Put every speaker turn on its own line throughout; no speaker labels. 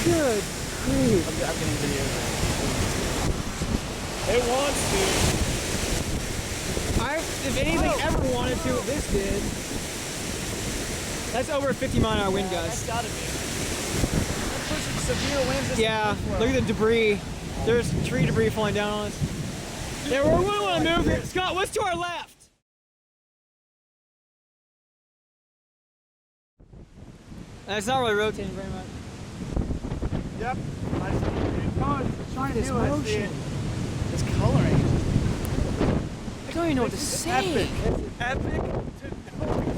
Good grief.
I'm getting video. It wants to.
If anything ever wanted to, this did. That's over a 50-mile-an-hour wind gust.
That's gotta be. That's pushing severe winds.
Yeah, look at the debris. There's tree debris falling down on us. Yeah, we really want to move here. Scott, what's to our left? It's not really rotating very much.
Yep. I see it. It's trying to do it. I see it.
It's coloring. I don't even know what to say.
Epic. It's epic.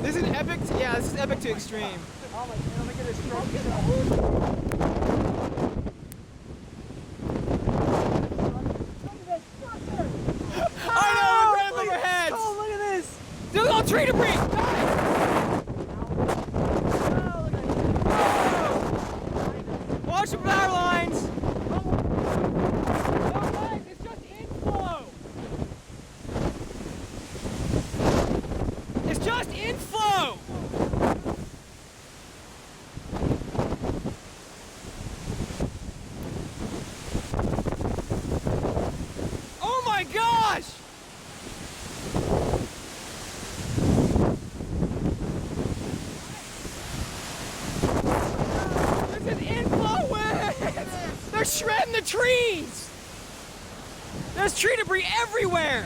This is epic. Yeah, this is epic to extreme.
Oh my God, let me get a stroke.
I know, right over our heads.
Oh, look at this.
There's all tree debris. Watch the power lines. No, guys, it's just inflow. It's just inflow. Oh my gosh. This is inflow winds. They're shredding the trees. There's tree debris everywhere.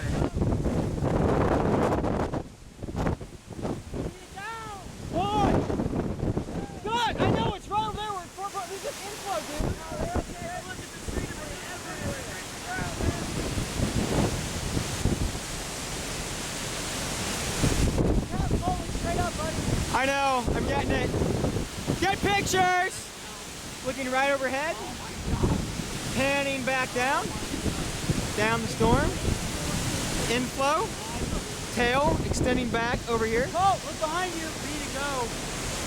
What? God, I know it's right over there. This is inflow, dude. Look at the tree debris everywhere. I know, I'm getting it. Get pictures! Looking right overhead. Panning back down. Down the storm. Inflow. Tail extending back over here.
Oh, look behind you. We need to go.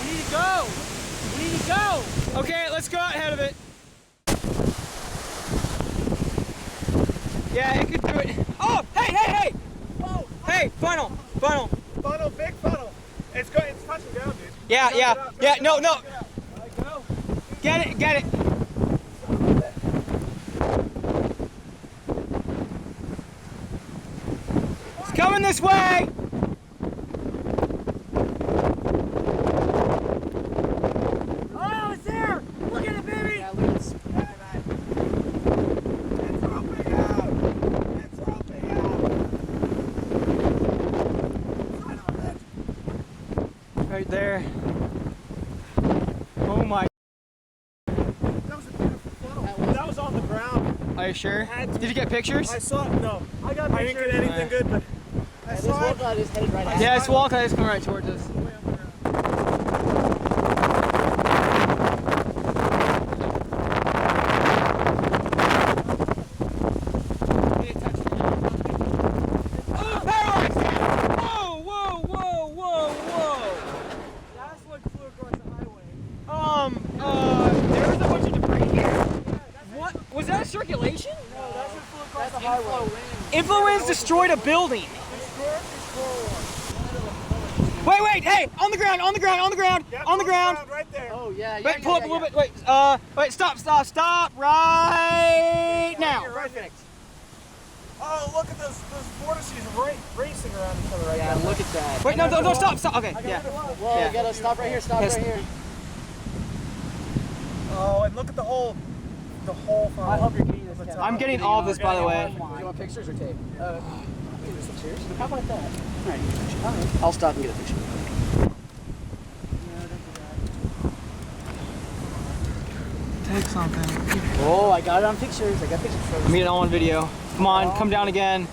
We need to go. We need to go.
Okay, let's go out ahead of it. Yeah, it could do it. Oh, hey, hey, hey!
Oh,
Hey, funnel, funnel.
funnel, big funnel. It's touching down, dude.
Yeah, yeah, yeah, no, no.
All right, go.
Get it, get it. It's coming this way.
Oh, it's there. Look at it, baby. Yeah, look at it. It's opening out. It's opening out.
Right there. Oh my.
That was a beautiful funnel. That was on the ground.
Are you sure? Did you get pictures?
I saw it. No, I didn't get anything good, but I saw it.
Is headed right at
Yeah, it's Walcott is coming right towards us. Oh, paralyzed! Whoa, whoa, whoa, whoa, whoa!
That's what flew across the highway.
There was a bunch of debris here. What? Was that a circulation?
No, that's what flew across the highway.
Inflow winds destroyed a building. Wait, wait, hey! On the ground, on the ground, on the ground,
Yep,
on the ground!
right there.
Oh, yeah,
Wait, pull up a little bit. Wait, wait, stop, right now.
Perfect. Oh, look at those vortices racing around each other right
Yeah,
now.
look at that.
Wait, no, stop. Okay, yeah.
Whoa,
Yeah.
you gotta stop right here,
Yes.
right here.
Oh, and look at the whole funnel.
I hope you're getting this, Kevin.
I'm getting all this, by the way.
Do you want pictures or tape? Pictures? How about that? All right. I'll stop and get a picture.
Take something.
Oh, I got it on pictures. I got pictures.
I'm getting it all on video. Come on, come down again.